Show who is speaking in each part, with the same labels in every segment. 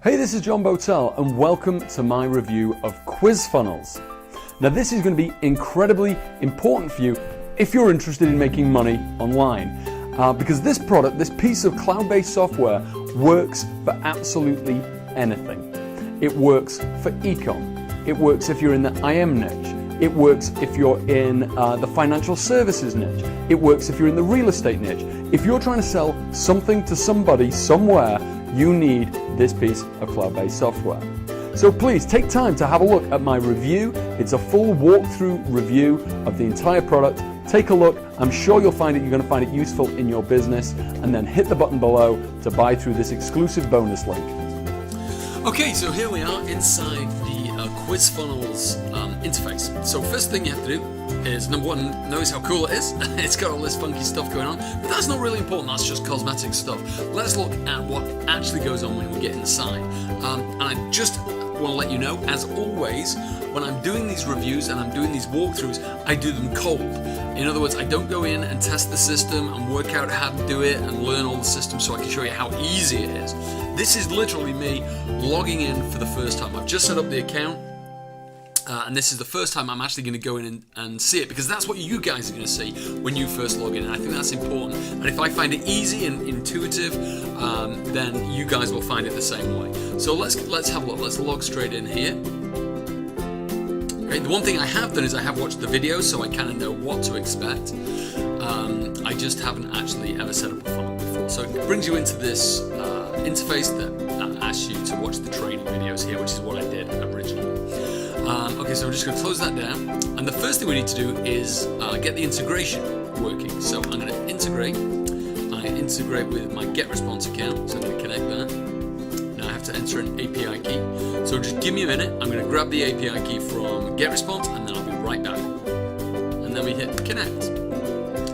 Speaker 1: Hey, this is John Botel and welcome to my review of QuizFunnels. Now this is going to be incredibly important for you if you're interested in making money online because this product, this piece of cloud-based software works for absolutely anything. It works for e-com, it works if you're in the IM niche, it works if you're in the financial services niche, it works if you're in the real estate niche. If you're trying to sell something to somebody somewhere, you need this piece of cloud-based software. So please take time to have a look at my review. It's a full walkthrough review of the entire product. Take a look. I'm sure you're going to find it useful in your business, and then hit the button below to buy through this exclusive bonus link.
Speaker 2: Okay, so here we are inside the QuizFunnels interface. So first thing you have to do is, number one, notice how cool it is. It's got all this funky stuff going on, but that's not really important, that's just cosmetic stuff. Let's look at what actually goes on when we get inside. And I just want to let you know, as always, when I'm doing these reviews and I'm doing these walkthroughs, I do them cold. In other words, I don't go in and test the system and work out how to do it and learn all the systems so I can show you how easy it is. This is literally me logging in for the first time. I've just set up the account. And this is the first time I'm actually going to go in and see it, because that's what you guys are going to see when you first log in, and I think that's important. And if I find it easy and intuitive, then you guys will find it the same way. So let's have a look. Let's log straight in here. Okay, the one thing I have done is I have watched the video, so I kind of know what to expect. I just haven't actually ever set up a funnel before. So it brings you into this interface that asks you to watch the training videos here, which is what I did originally. Okay, so we're just going to close that down, and the first thing we need to do is get the integration working. So I'm going to integrate. I integrate with my GetResponse account, so I'm going to connect that. Now I have to enter an API key. So just give me a minute. I'm going to grab the API key from GetResponse, and then I'll be right back. And then we hit connect.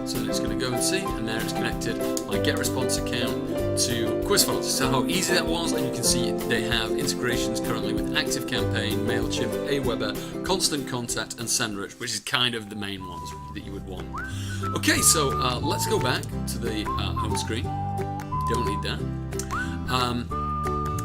Speaker 2: So it's going to go and see, and there it's connected my GetResponse account to QuizFunnels. So how easy that was, and you can see they have integrations currently with ActiveCampaign, MailChimp, Aweber, Constant Contact, and SendRich, which is kind of the main ones that you would want. Okay, so let's go back to the home screen. Don't need that.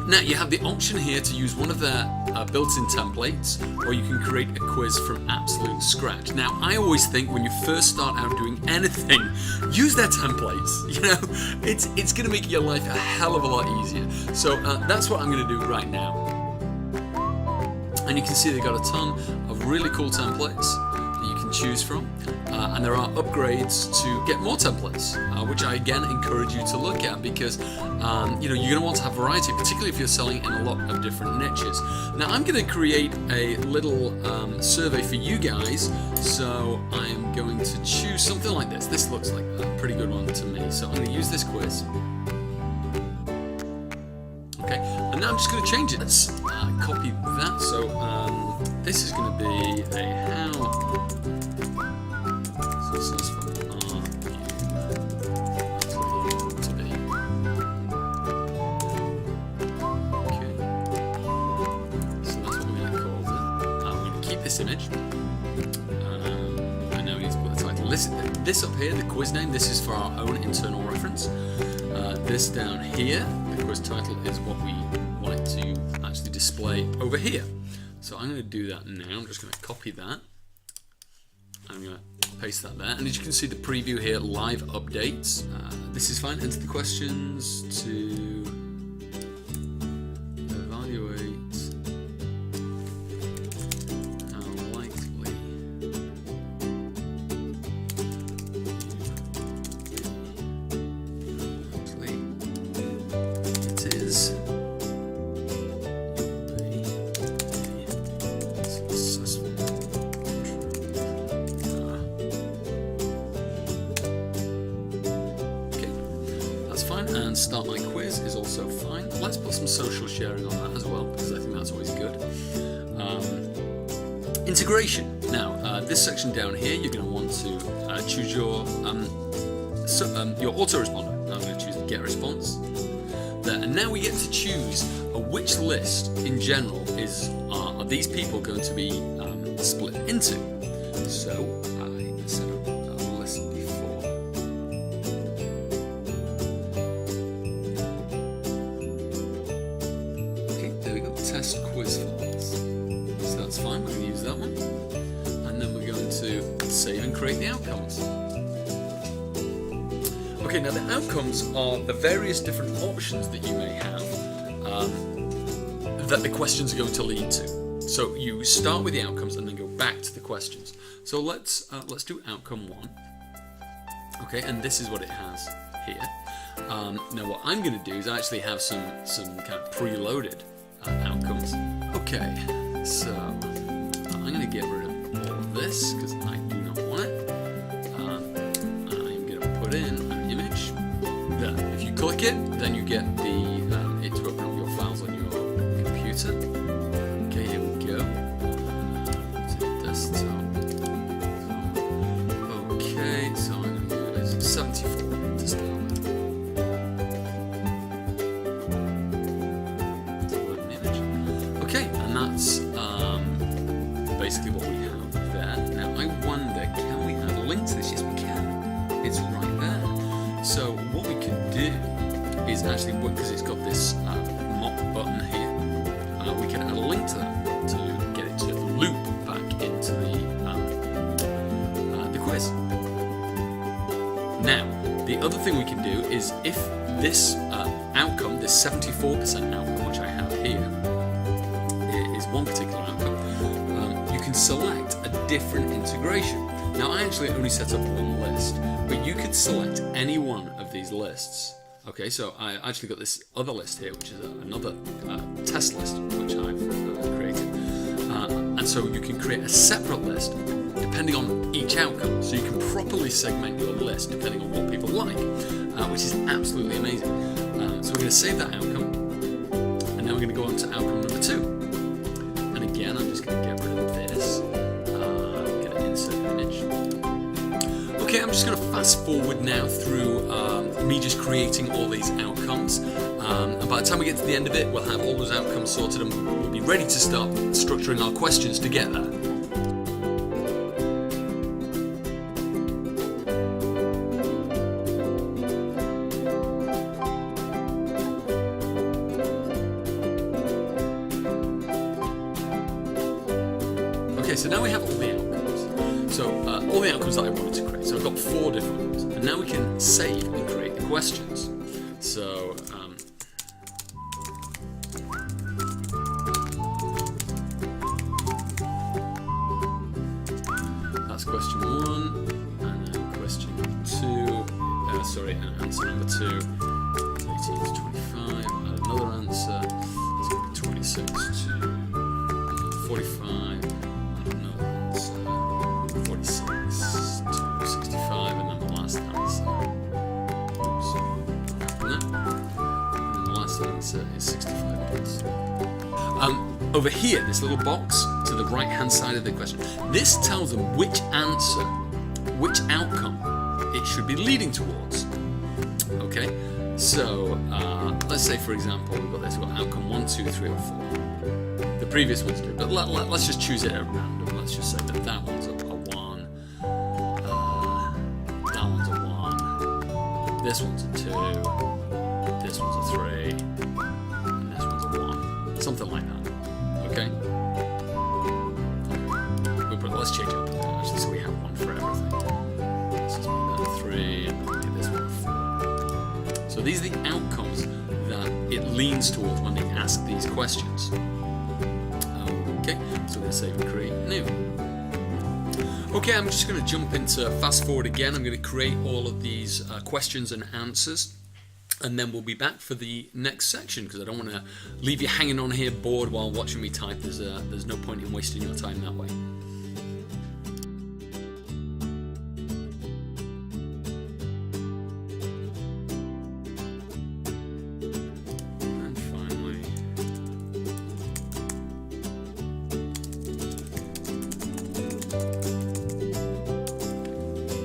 Speaker 2: Now you have the option here to use one of their built-in templates, or you can create a quiz from absolute scratch. Now I always think when you first start out doing anything, use their templates. You know, it's going to make your life a hell of a lot easier. So that's what I'm going to do right now. And you can see they've got a ton of really cool templates that you can choose from, and there are upgrades to get more templates, which I again encourage you to look at, because you know, you're going to want to have variety, particularly if you're selling in a lot of different niches. Now I'm going to create a little survey for you guys, so I'm going to choose something like this. This looks like a pretty good one to me, so I'm going to use this quiz. Okay, and now I'm just going to change it. Let's copy that. So this is going to be a how successful are you to be. Okay, so that's what we're going to call it. We're going to keep this image. And now we need to put the title. This up here, the quiz name, this is for our own internal reference. This down here, the quiz title, is what we like to actually display over here. So I'm going to do that now. I'm just going to copy that. I'm going to paste that there. And as you can see, the preview here, live updates. This is fine. Enter the questions to evaluate how likely it is and start my quiz is also fine. Let's put some social sharing on that as well, because I think that's always good. Integration. Now, this section down here, you're going to want to choose your autoresponder. I'm going to choose GetResponse there, and now we get to choose which list in general are these people going to be split into. So I set up a list before. test quiz files. So that's fine, we're going to use that one. And then we're going to save and create the outcomes. Okay, now the outcomes are the various different options that you may have that the questions are going to lead to. So you start with the outcomes and then go back to the questions. So let's do outcome 1. Okay, and this is what it has here. Now what I'm going to do is actually have some kind of preloaded outcomes. Okay, so I'm going to get rid of all of this because I do not want it. I'm going to put in an image that if you click it, then you get it to open up your files on your computer. Okay, here we go. To the desktop. Okay, so I'm going to do it as 74 to start with. Okay, and that's basically what we have there. Now I wonder, can we add a link to this? Yes, we can. It's right there. So what we can do is actually, because it's got this mop button here, we can add a link to that to get it to loop back into the quiz. Now, the other thing we can do is if this outcome, this 74% outcome, which I have here, is one particular outcome, you can select a different integration. Now, I actually only set up one list, but you could select any one of these lists. Okay, so I actually got this other list here, which is another test list, which I've created. And so you can create a separate list depending on each outcome. So you can properly segment your list depending on what people like, which is absolutely amazing. So we're going to save that outcome, and now we're going to go on to outcome number 2. And again, I'm just going to get rid of this. I'm going to insert image. Okay, I'm just going to fast forward now through me just creating all these outcomes. And by the time we get to the end of it, we'll have all those outcomes sorted and we'll be ready to start structuring our questions to get there. Okay, so now we have all the outcomes. So all the outcomes that I wanted to create. So I've got 4 different ones. And now we can save and create the questions. So that's question 1, and then question 2. And answer number 2. 18 to 25. Add another answer. It's going to be 26 to 45. Another answer. 46 to 65, and then the last answer. Oops. No. And then the last answer is 65 plus. Over here, this little box to the right-hand side of the question, this tells them which answer, which outcome it should be leading towards. Okay, so let's say, for example, we've got outcome 1, 2, 3, or 4. The previous ones do, but let's just choose it at random. Let's just say that one's a 1, that one's a 1, this one's a 2, this one's a 3, and this one's a 1. Something like that. Okay? Let's change it up actually so we have one for everything. This is a 3, and this one a 4. So these are the outcomes that it leans towards when they ask these questions. Okay, so we're going to save and create new. Okay, I'm just going to jump into fast forward again. I'm going to create all of these questions and answers, and then we'll be back for the next section because I don't want to leave you hanging on here bored while watching me type. There's no point in wasting your time that way.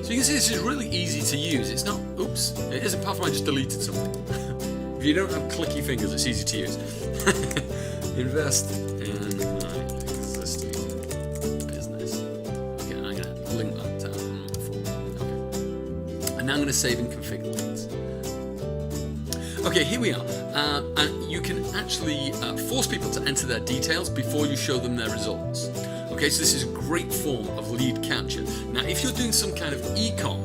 Speaker 2: So you can see this is really easy to use. It's not, oops, it isn't apart from I just deleted something. If you don't have clicky fingers, it's easy to use. Invest in my existing business. Okay, I'm going to link that to number 4. Okay. And now I'm going to save and configure links. Okay, here we are. And you can actually force people to enter their details before you show them their results. Okay, so this is a great form of lead capture. Now, if you're doing some kind of e-com,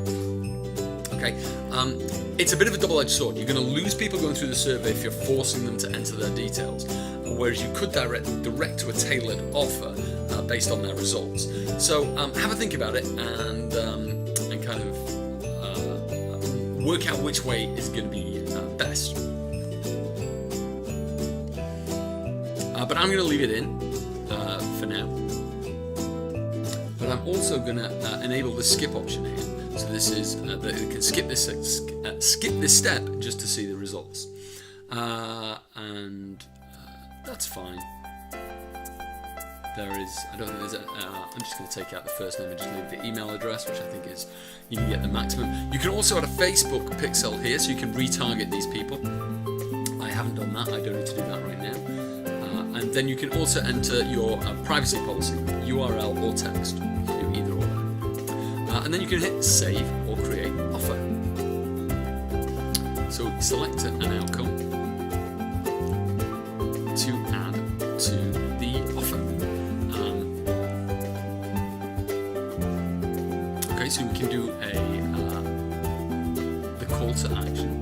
Speaker 2: okay, it's a bit of a double-edged sword. You're going to lose people going through the survey if you're forcing them to enter their details, whereas you could direct to a tailored offer based on their results. So have a think about it and kind of work out which way is going to be best. But I'm going to leave it in for now. But I'm also going to enable the skip option here. So this is that you can skip this step just to see the results, and that's fine. There is, I don't think there's I'm just going to take out the first name and just leave the email address, which I think is, you can get the maximum. You can also add a Facebook pixel here, so you can retarget these people. I haven't done that, I don't need to do that right now. And then you can also enter your privacy policy, URL or text. You can do either or. And then you can hit save or create offer. So select an outcome to add to the offer. Okay, so we can do the call to action.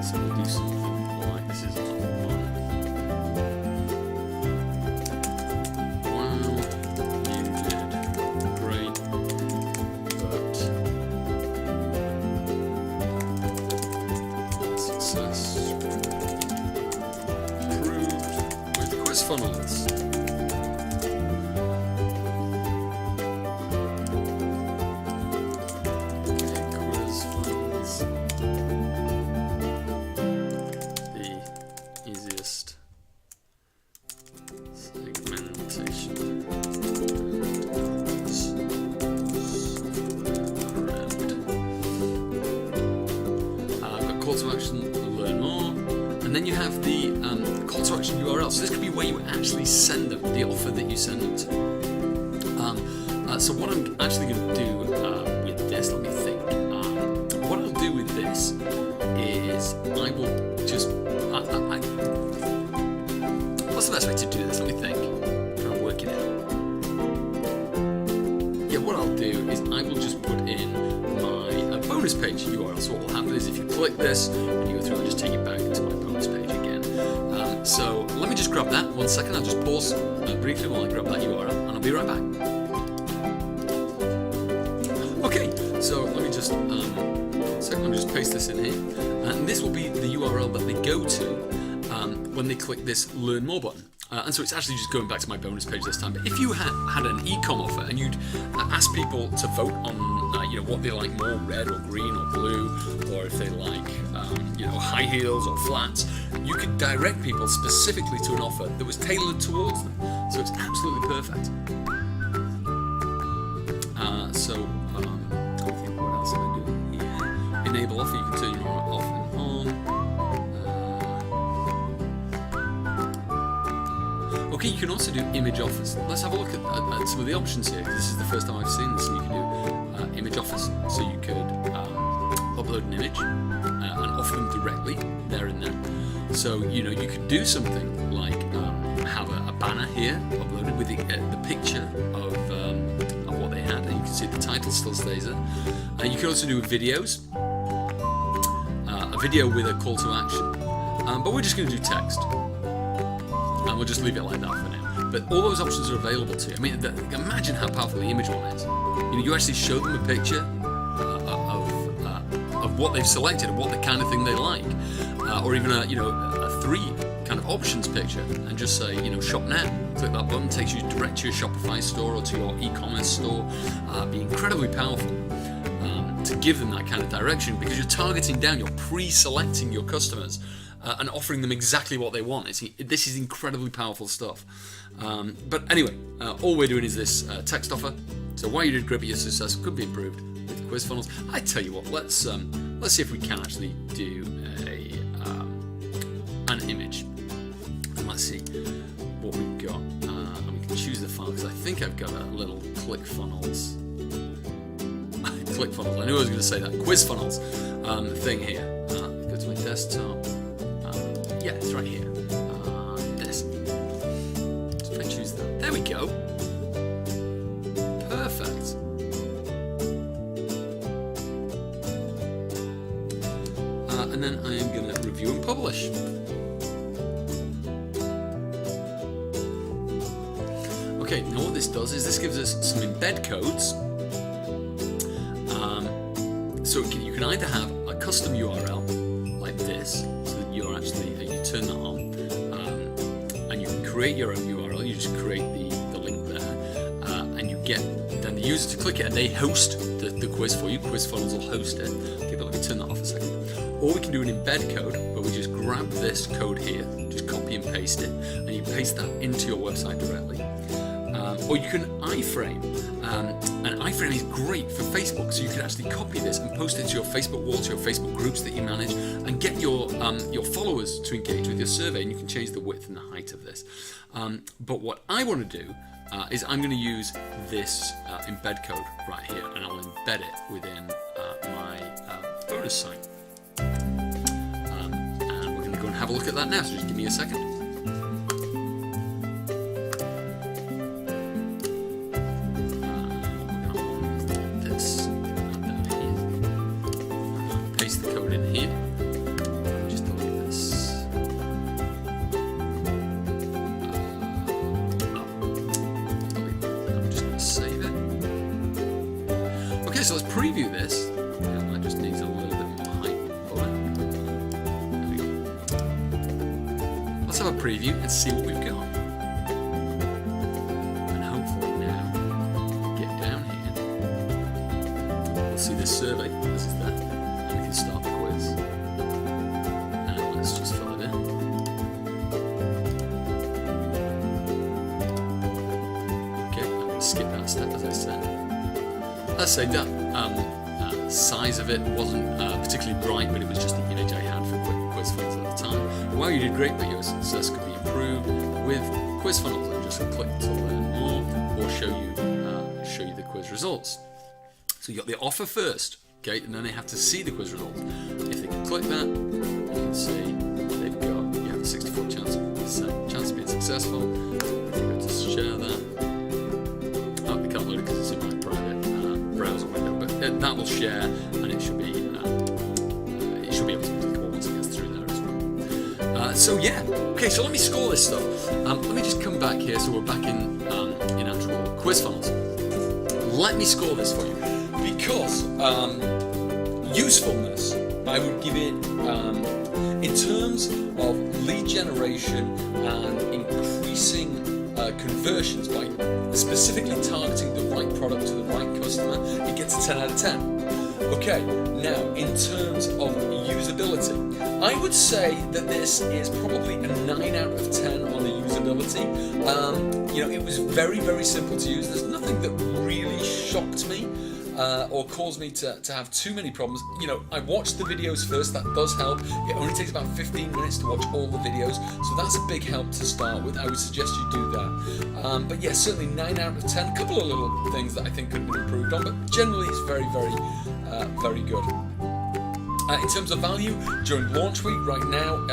Speaker 2: So we'll do something like this is a lot of fun. Wow, you did great, but success improved with QuizFunnels. Call to action, learn more, and then you have the call to action URL. So this could be where you actually send them, the offer that you send them to. So what I'm actually going to do with this, let me think. What I'll do with this is I will just. What's the best way to do this? Let me think. I'm working it. Yeah, what I'll do is I will just put in my bonus page URL. So what will happen is if you click this and you go through, I'll just take you back to my bonus page again. So let me just grab that 1 second. I'll just pause briefly while I grab that URL, and I'll be right back. Okay, so let me just paste this in here, and this will be the URL that they go to when they click this Learn More button. And so it's actually just going back to my bonus page this time. But if you had an e-com offer and you'd ask people to vote on what they like more, red or green or blue, or if they like high heels or flats, you could direct people specifically to an offer that was tailored towards them. So it's absolutely perfect. I think what else am I doing here? Enable offer, you can turn your off and on. Okay, you can also do image offers. Let's have a look at some of the options here. This is the first time I've seen this, and you can do image offers. So you could upload an image and offer them directly there and then. So you could do something like have a banner here uploaded with the picture of what they had, and you can see the title still stays there. You can also do videos, a video with a call to action, but we're just going to do text. And we'll just leave it like that for now. But all those options are available to you. I mean, imagine how powerful the image one is. You actually show them a picture of what they've selected, and what the kind of thing they like, or even a 3 kind of options picture, and just say shop now. Click that button, takes you direct to your Shopify store or to your e-commerce store. Be incredibly powerful to give them that kind of direction, because you're targeting down, you're pre-selecting your customers. And offering them exactly what they want. This is incredibly powerful stuff. But anyway, all we're doing is this text offer. So why you did great, but your success could be improved with QuizFunnels. I tell you what, let's see if we can actually do an image. And let's see what we've got. And we can choose the file, because I think I've got a little ClickFunnels. ClickFunnels. I knew I was going to say that. QuizFunnels thing here. Go to my desktop. Yeah, it's right here. This. So if I choose that. There we go. Perfect. And then I am going to review and publish. Okay, now what this does is this gives us some embed codes. So you can either have a custom URL like this, so that you're actually you turn that on, and you can create your own URL. You just create the link there, and you get then the user to click it, and they host the quiz for you. QuizFunnels will host it. Okay, but let me turn that off a second. Or we can do an embed code where we just grab this code here, just copy and paste it, and you paste that into your website directly. Or you can iframe, and iframe is great for Facebook, so you can actually copy this and post it to your Facebook wall, to your Facebook groups that you manage, and get your followers to engage with your survey, and you can change the width and the height of this. But what I want to do is I'm going to use this embed code right here, and I'll embed it within my bonus site. And we're going to go and have a look at that now, so just give me a second. Paste the code in here. Just delete this. I'm just going to save it. Okay, so let's preview this. That just needs a little bit more height for it. There we go. Let's have a preview and see what we've got. And hopefully now, get down here. We'll see this survey. This is there. Start the quiz. And let's just fill it in. Okay, I'm going to skip that step as I said. Let's say that size of it wasn't particularly bright, but it was just the image I had for QuizFunnels at the time. Well, you did great, but your success could be improved with QuizFunnels. And just click to learn more, or show you the quiz results. So you got the offer first. Okay, and then they have to see the quiz results. If they can click that, you can see they've got, you have a 64% chance of being successful. If you go to share that, oh, they can't load it because it's in my private browser window, but that will share, and it should be able to click once it gets through there as well. So yeah, okay, so let me score this stuff. Let me just come back here, so we're back in actual QuizFunnels. Let me score this for you. Because usefulness, I would give it, in terms of lead generation and increasing conversions by specifically targeting the right product to the right customer, it gets a 10 out of 10. Okay, now in terms of usability, I would say that this is probably a 9 out of 10 on the usability. It was very, very simple to use. There's nothing that really shocked me. Or cause me to have too many problems. I watched the videos first, that does help. It only takes about 15 minutes to watch all the videos, so that's a big help to start with. I would suggest you do that. But yeah, certainly 9 out of 10. A couple of little things that I think could have been improved on, but generally it's very, very, very good. In terms of value, during launch week right now,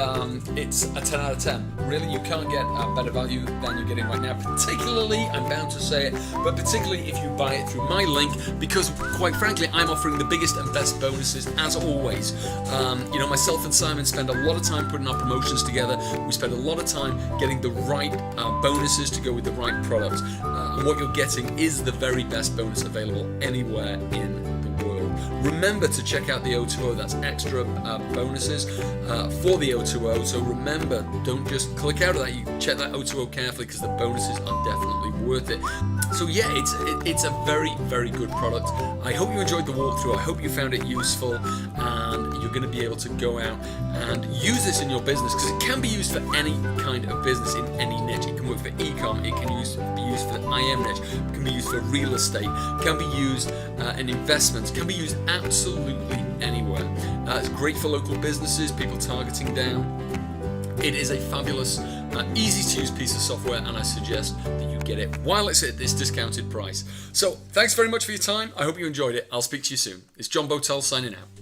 Speaker 2: it's a 10 out of 10. Really, you can't get better value than you're getting right now. Particularly, I'm bound to say it, but particularly if you buy it through my link, because quite frankly, I'm offering the biggest and best bonuses as always. Myself and Simon spend a lot of time putting our promotions together. We spend a lot of time getting the right bonuses to go with the right products. And what you're getting is the very best bonus available anywhere in the world. Remember to check out the O2O, that's extra bonuses for the O2O. So remember, don't just click out of that, you check that O2O carefully because the bonuses are definitely worth it. So yeah, it's a very, very good product. I hope you enjoyed the walkthrough, I hope you found it useful, and you're going to be able to go out and use this in your business, because it can be used for any kind of business in any niche. It can work for e-com, it can be used for the IM niche, it can be used for real estate, it can be used in investments, it can be used absolutely anywhere. It's great for local businesses, people targeting down. It is a fabulous, easy to use piece of software, and I suggest that you get it while it's at this discounted price. So thanks very much for your time. I hope you enjoyed it. I'll speak to you soon. It's John Botel signing out.